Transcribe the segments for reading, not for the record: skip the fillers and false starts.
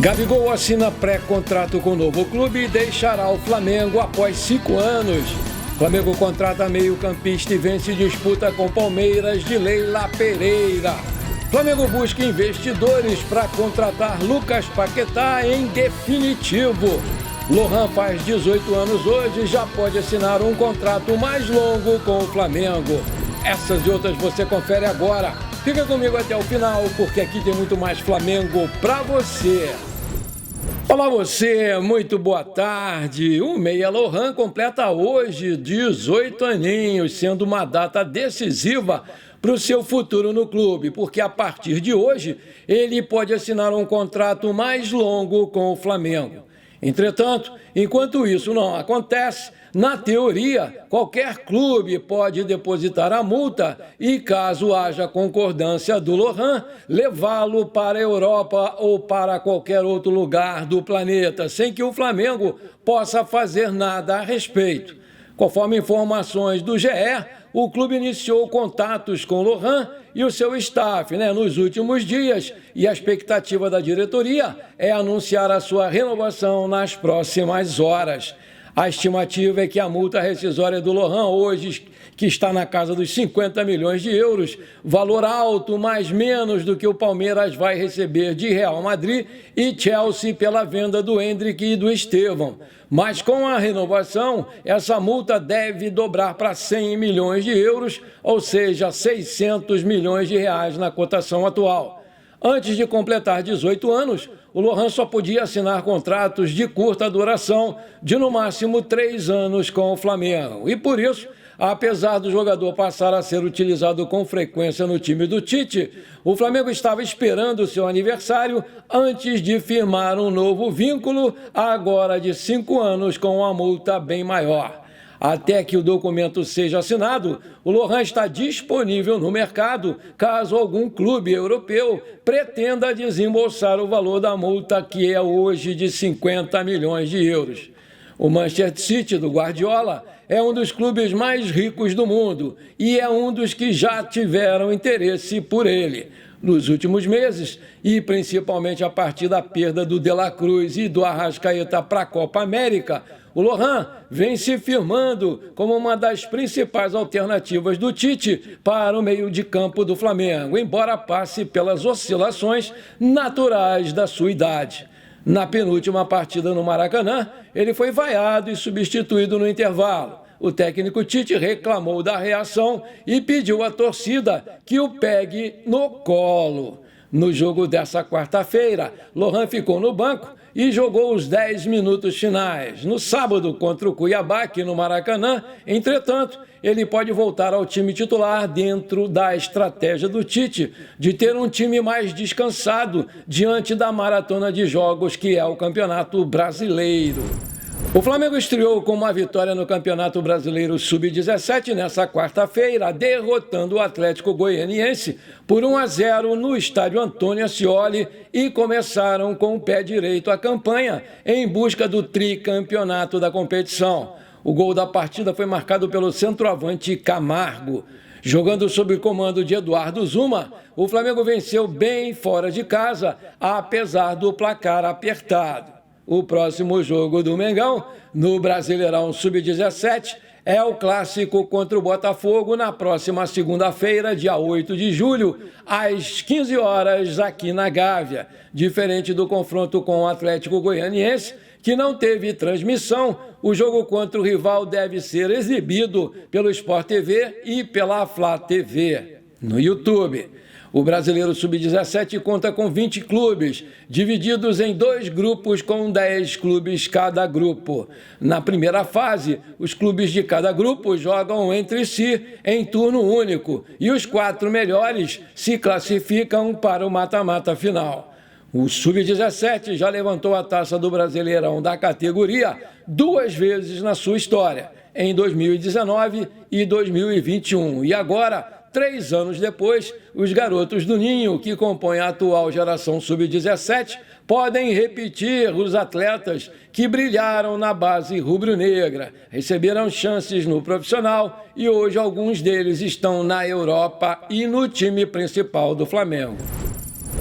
Gabigol assina pré-contrato com o novo clube e deixará o Flamengo após 5 anos. Flamengo contrata meio-campista e vence disputa com Palmeiras de Leila Pereira. Flamengo busca investidores para contratar Lucas Paquetá em definitivo. Lohan faz 18 anos hoje e já pode assinar um contrato mais longo com o Flamengo. Essas e outras você confere agora. Fica comigo até o final, porque aqui tem muito mais Flamengo para você. Olá você, muito boa tarde. O meia Lohan completa hoje 18 aninhos, sendo uma data decisiva para o seu futuro no clube, porque a partir de hoje ele pode assinar um contrato mais longo com o Flamengo. Entretanto, enquanto isso não acontece, na teoria, qualquer clube pode depositar a multa e, caso haja concordância do Lohan, levá-lo para a Europa ou para qualquer outro lugar do planeta, sem que o Flamengo possa fazer nada a respeito. Conforme informações do GE, o clube iniciou contatos com o Lohan e o seu staff nos últimos dias, e a expectativa da diretoria é anunciar a sua renovação nas próximas horas. A estimativa é que a multa rescisória do Lohan hoje, que está na casa dos 50 milhões de euros, valor alto, mas menos do que o Palmeiras vai receber de Real Madrid e Chelsea pela venda do Endrick e do Estevão. Mas com a renovação, essa multa deve dobrar para 100 milhões de euros, ou seja, 600 milhões de reais na cotação atual. Antes de completar 18 anos, o Lohan só podia assinar contratos de curta duração, de no máximo 3 anos com o Flamengo. E por isso, apesar do jogador passar a ser utilizado com frequência no time do Tite, o Flamengo estava esperando o seu aniversário antes de firmar um novo vínculo, agora de 5 anos com uma multa bem maior. Até que o documento seja assinado, o Lohan está disponível no mercado caso algum clube europeu pretenda desembolsar o valor da multa, que é hoje de 50 milhões de euros. O Manchester City do Guardiola é um dos clubes mais ricos do mundo e é um dos que já tiveram interesse por ele. Nos últimos meses, e principalmente a partir da perda do De La Cruz e do Arrascaeta para a Copa América, o Lohan vem se firmando como uma das principais alternativas do Tite para o meio de campo do Flamengo, embora passe pelas oscilações naturais da sua idade. Na penúltima partida no Maracanã, ele foi vaiado e substituído no intervalo. O técnico Tite reclamou da reação e pediu à torcida que o pegue no colo. No jogo dessa quarta-feira, Lohan ficou no banco e jogou os 10 minutos finais. No sábado, contra o Cuiabá, aqui no Maracanã, entretanto, ele pode voltar ao time titular dentro da estratégia do Tite de ter um time mais descansado diante da maratona de jogos que é o Campeonato Brasileiro. O Flamengo estreou com uma vitória no Campeonato Brasileiro Sub-17 nessa quarta-feira, derrotando o Atlético Goianiense por 1-0 no estádio Antônio Ascioli, e começaram com o pé direito a campanha em busca do tricampeonato da competição. O gol da partida foi marcado pelo centroavante Camargo. Jogando sob o comando de Eduardo Zuma, o Flamengo venceu bem fora de casa, apesar do placar apertado. O próximo jogo do Mengão, no Brasileirão Sub-17, é o clássico contra o Botafogo na próxima segunda-feira, dia 8 de julho, às 15 horas, aqui na Gávea. Diferente do confronto com o Atlético Goianiense, que não teve transmissão, o jogo contra o rival deve ser exibido pelo Sport TV e pela Flá TV, no YouTube. O Brasileiro Sub-17 conta com 20 clubes, divididos em 2 grupos com 10 clubes cada grupo. Na primeira fase, os clubes de cada grupo jogam entre si em turno único e os 4 melhores se classificam para o mata-mata final. O Sub-17 já levantou a taça do Brasileirão da categoria 2 vezes na sua história, em 2019 e 2021, e agora, 3 anos depois, os garotos do Ninho, que compõem a atual geração Sub-17, podem repetir os atletas que brilharam na base rubro-negra, receberam chances no profissional e hoje alguns deles estão na Europa e no time principal do Flamengo.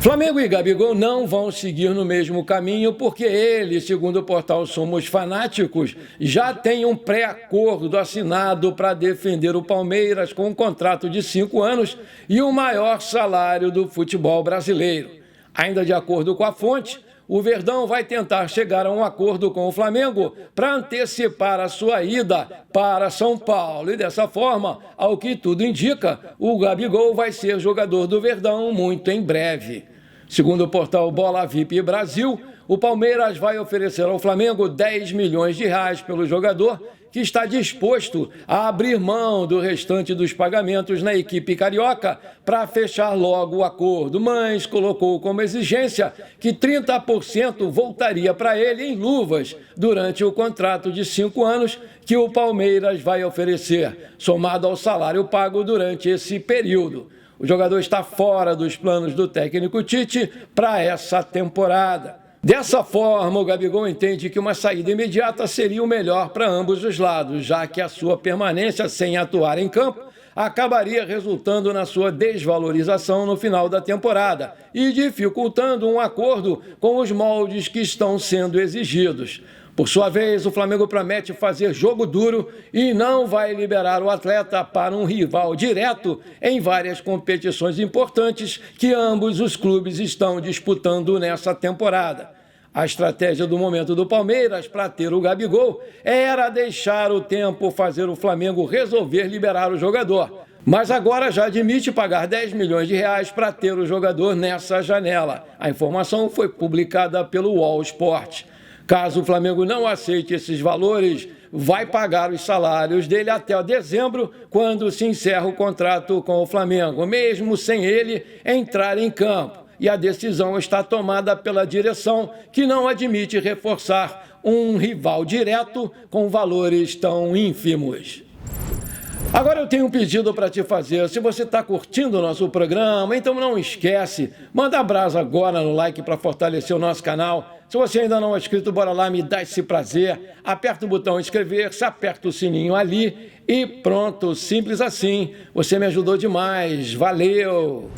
Flamengo e Gabigol não vão seguir no mesmo caminho porque ele, segundo o portal Somos Fanáticos, já tem um pré-acordo assinado para defender o Palmeiras com um contrato de 5 anos e o maior salário do futebol brasileiro. Ainda de acordo com a fonte, o Verdão vai tentar chegar a um acordo com o Flamengo para antecipar a sua ida para São Paulo. E dessa forma, ao que tudo indica, o Gabigol vai ser jogador do Verdão muito em breve. Segundo o portal Bola VIP Brasil, o Palmeiras vai oferecer ao Flamengo 10 milhões de reais pelo jogador, que está disposto a abrir mão do restante dos pagamentos na equipe carioca para fechar logo o acordo, mas colocou como exigência que 30% voltaria para ele em luvas durante o contrato de 5 anos que o Palmeiras vai oferecer, somado ao salário pago durante esse período. O jogador está fora dos planos do técnico Tite para essa temporada. Dessa forma, o Gabigol entende que uma saída imediata seria o melhor para ambos os lados, já que a sua permanência sem atuar em campo acabaria resultando na sua desvalorização no final da temporada e dificultando um acordo com os moldes que estão sendo exigidos. Por sua vez, o Flamengo promete fazer jogo duro e não vai liberar o atleta para um rival direto em várias competições importantes que ambos os clubes estão disputando nessa temporada. A estratégia do momento do Palmeiras para ter o Gabigol era deixar o tempo fazer o Flamengo resolver liberar o jogador. Mas agora já admite pagar 10 milhões de reais para ter o jogador nessa janela. A informação foi publicada pelo All Sport. Caso o Flamengo não aceite esses valores, vai pagar os salários dele até dezembro, quando se encerra o contrato com o Flamengo, mesmo sem ele entrar em campo. E a decisão está tomada pela direção, que não admite reforçar um rival direto com valores tão ínfimos. Agora eu tenho um pedido para te fazer. Se você está curtindo o nosso programa, então não esquece, manda abraço agora no like para fortalecer o nosso canal. Se você ainda não é inscrito, bora lá, me dá esse prazer. Aperta o botão inscrever-se, aperta o sininho ali e pronto, simples assim. Você me ajudou demais, valeu!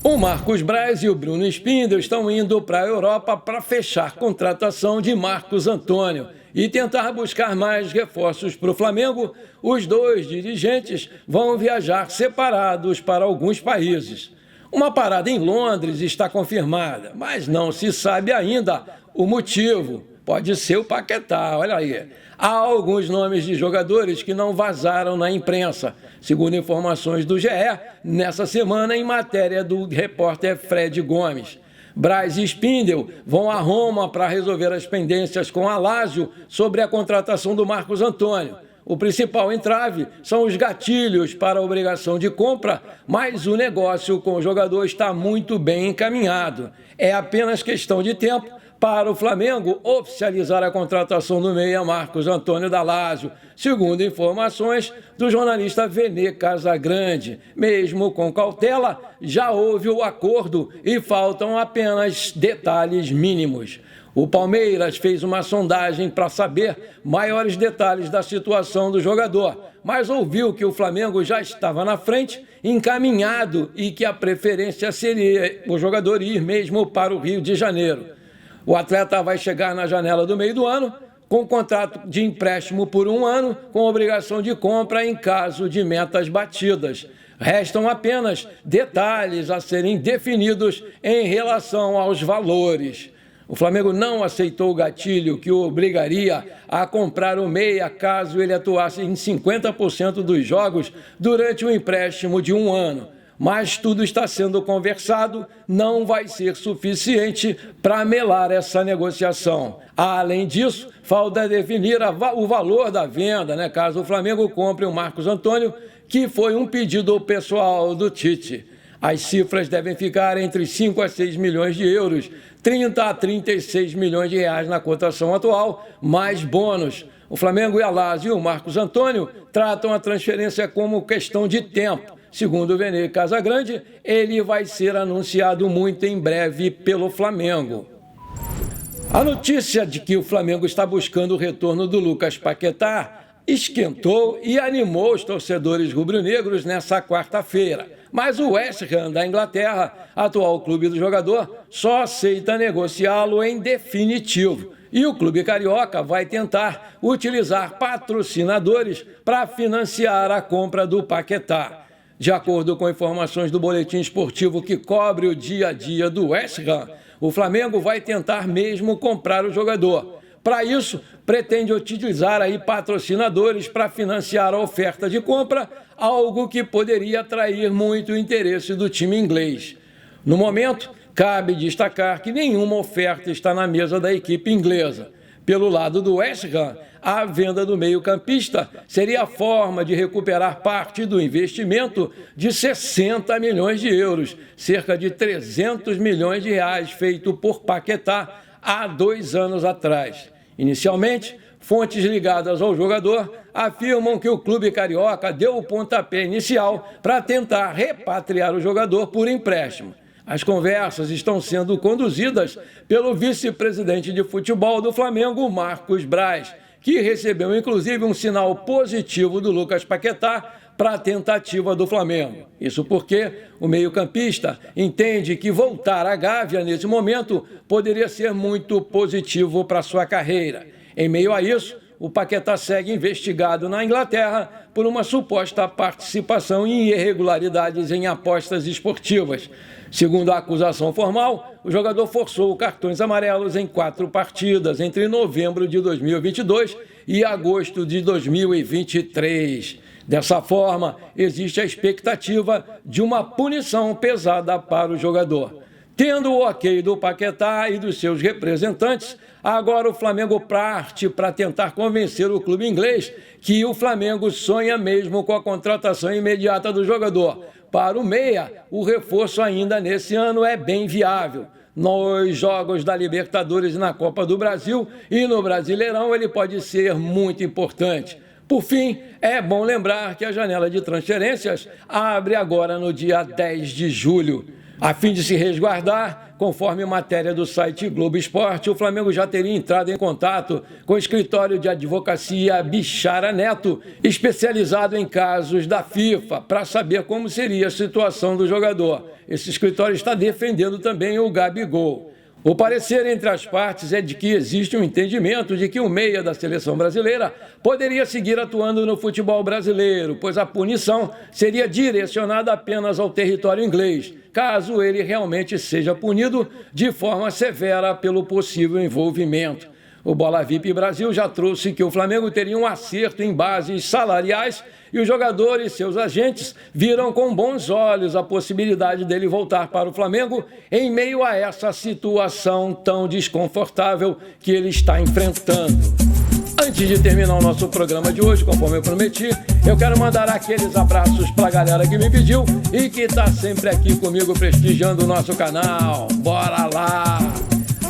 O Marcos Braz e o Bruno Spindel estão indo para a Europa para fechar contratação de Marcos Antônio e tentar buscar mais reforços para o Flamengo. Os dois dirigentes vão viajar separados para alguns países. Uma parada em Londres está confirmada, mas não se sabe ainda o motivo. Pode ser o Paquetá, olha aí. Há alguns nomes de jogadores que não vazaram na imprensa, segundo informações do GE, nessa semana em matéria do repórter Fred Gomes. Braz e Spindel vão a Roma para resolver as pendências com a Lazio sobre a contratação do Marcos Antônio. O principal entrave são os gatilhos para a obrigação de compra, mas o negócio com o jogador está muito bem encaminhado. É apenas questão de tempo para o Flamengo oficializar a contratação do meia Marcos Antônio da Lazio, segundo informações do jornalista Vene Casagrande. Mesmo com cautela, já houve o acordo e faltam apenas detalhes mínimos. O Palmeiras fez uma sondagem para saber maiores detalhes da situação do jogador, mas ouviu que o Flamengo já estava na frente, encaminhado, e que a preferência seria o jogador ir mesmo para o Rio de Janeiro. O atleta vai chegar na janela do meio do ano, com contrato de empréstimo por 1 ano, com obrigação de compra em caso de metas batidas. Restam apenas detalhes a serem definidos em relação aos valores. O Flamengo não aceitou o gatilho que o obrigaria a comprar o meia caso ele atuasse em 50% dos jogos durante o empréstimo de 1 ano. Mas tudo está sendo conversado, não vai ser suficiente para melar essa negociação. Além disso, falta definir o valor da venda, caso o Flamengo compre o Marcos Antônio, que foi um pedido pessoal do Tite. As cifras devem ficar entre 5 a 6 milhões de euros, 30 a 36 milhões de reais na cotação atual, mais bônus. O Flamengo e a Lazio e o Marcos Antônio tratam a transferência como questão de tempo. Segundo o Vene Casagrande, ele vai ser anunciado muito em breve pelo Flamengo. A notícia de que o Flamengo está buscando o retorno do Lucas Paquetá esquentou e animou os torcedores rubro-negros nessa quarta-feira. Mas o West Ham da Inglaterra, atual clube do jogador, só aceita negociá-lo em definitivo. E o clube carioca vai tentar utilizar patrocinadores para financiar a compra do Paquetá. De acordo com informações do boletim esportivo que cobre o dia a dia do West Ham, o Flamengo vai tentar mesmo comprar o jogador. Para isso, pretende utilizar patrocinadores para financiar a oferta de compra, algo que poderia atrair muito o interesse do time inglês. No momento, cabe destacar que nenhuma oferta está na mesa da equipe inglesa. Pelo lado do West Ham, a venda do meio-campista seria a forma de recuperar parte do investimento de 60 milhões de euros, cerca de 300 milhões de reais feito por Paquetá há 2 anos atrás. Inicialmente, fontes ligadas ao jogador afirmam que o clube carioca deu o pontapé inicial para tentar repatriar o jogador por empréstimo. As conversas estão sendo conduzidas pelo vice-presidente de futebol do Flamengo, Marcos Braz, que recebeu inclusive um sinal positivo do Lucas Paquetá para a tentativa do Flamengo. Isso porque o meio-campista entende que voltar à Gávea nesse momento poderia ser muito positivo para sua carreira. Em meio a isso, o Paquetá segue investigado na Inglaterra por uma suposta participação em irregularidades em apostas esportivas. Segundo a acusação formal, o jogador forçou cartões amarelos em 4 partidas entre novembro de 2022 e agosto de 2023. Dessa forma, existe a expectativa de uma punição pesada para o jogador. Tendo o ok do Paquetá e dos seus representantes, agora o Flamengo parte para tentar convencer o clube inglês que o Flamengo sonha mesmo com a contratação imediata do jogador. Para o meia, o reforço ainda nesse ano é bem viável. Nos jogos da Libertadores e na Copa do Brasil e no Brasileirão ele pode ser muito importante. Por fim, é bom lembrar que a janela de transferências abre agora no dia 10 de julho. A fim de se resguardar, conforme matéria do site Globo Esporte, o Flamengo já teria entrado em contato com o escritório de advocacia Bichara Neto, especializado em casos da FIFA, para saber como seria a situação do jogador. Esse escritório está defendendo também o Gabigol. O parecer entre as partes é de que existe um entendimento de que o meia da seleção brasileira poderia seguir atuando no futebol brasileiro, pois a punição seria direcionada apenas ao território inglês, caso ele realmente seja punido de forma severa pelo possível envolvimento. O Bola VIP Brasil já trouxe que o Flamengo teria um acerto em bases salariais e os jogadores e seus agentes viram com bons olhos a possibilidade dele voltar para o Flamengo em meio a essa situação tão desconfortável que ele está enfrentando. Antes de terminar o nosso programa de hoje, conforme eu prometi, eu quero mandar aqueles abraços para a galera que me pediu e que está sempre aqui comigo prestigiando o nosso canal. Bora lá!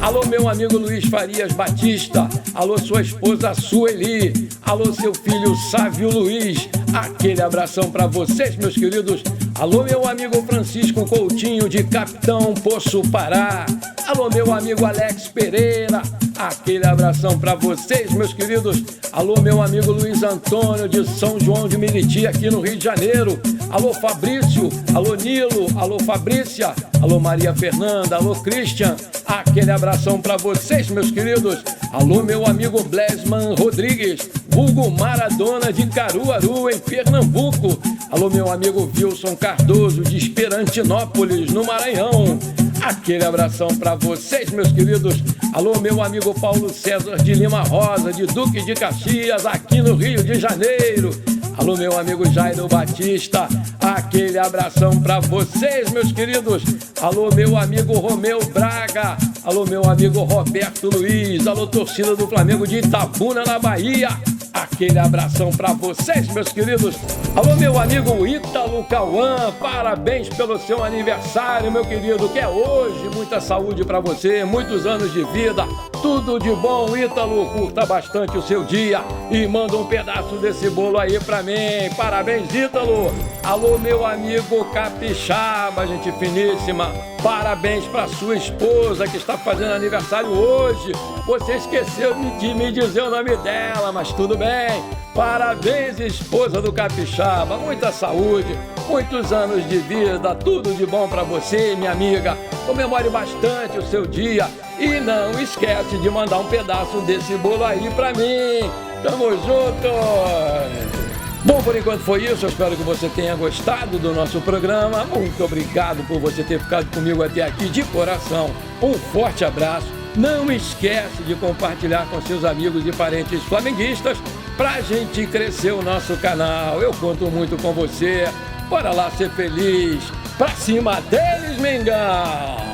Alô, meu amigo Luiz Farias Batista. Alô, sua esposa Sueli. Alô, seu filho Sávio Luiz. Aquele abração para vocês, meus queridos. Alô, meu amigo Francisco Coutinho, de Capitão Poço Pará. Alô, meu amigo Alex Pereira. Aquele abração para vocês, meus queridos. Alô, meu amigo Luiz Antônio, de São João de Meriti, aqui no Rio de Janeiro. Alô, Fabrício. Alô, Nilo. Alô, Fabrícia. Alô, Maria Fernanda. Alô, Christian. Aquele abração para vocês, meus queridos. Alô, meu amigo Blesman Rodrigues, vulgo Maradona, de Caruaru, em Pernambuco. Alô, meu amigo Wilson Cardoso, de Esperantinópolis, no Maranhão. Aquele abração para vocês, meus queridos. Alô, meu amigo Paulo César de Lima Rosa, de Duque de Caxias, aqui no Rio de Janeiro. Alô, meu amigo Jairo Batista. Aquele abração para vocês, meus queridos. Alô, meu amigo Romeu Braga. Alô, meu amigo Roberto Luiz. Alô, torcida do Flamengo de Itabuna, na Bahia. Aquele abração para vocês, meus queridos. Alô, meu amigo Ítalo Cauã, parabéns pelo seu aniversário, meu querido, que é hoje. Muita saúde para você, muitos anos de vida, tudo de bom, Ítalo. Curta bastante o seu dia e manda um pedaço desse bolo aí para mim. Parabéns, Ítalo. Alô, meu amigo Capixaba, gente finíssima. Parabéns para sua esposa que está fazendo aniversário hoje. Você esqueceu de me dizer o nome dela, mas tudo bem. Parabéns, esposa do Capixaba. Muita saúde, muitos anos de vida, tudo de bom para você, minha amiga. Comemore bastante o seu dia e não esquece de mandar um pedaço desse bolo aí para mim. Tamo junto! Bom, por enquanto foi isso. Eu espero que você tenha gostado do nosso programa. Muito obrigado por você ter ficado comigo até aqui de coração. Um forte abraço. Não esquece de compartilhar com seus amigos e parentes flamenguistas pra gente crescer o nosso canal. Eu conto muito com você. Bora lá ser feliz. Pra cima deles, Mengão!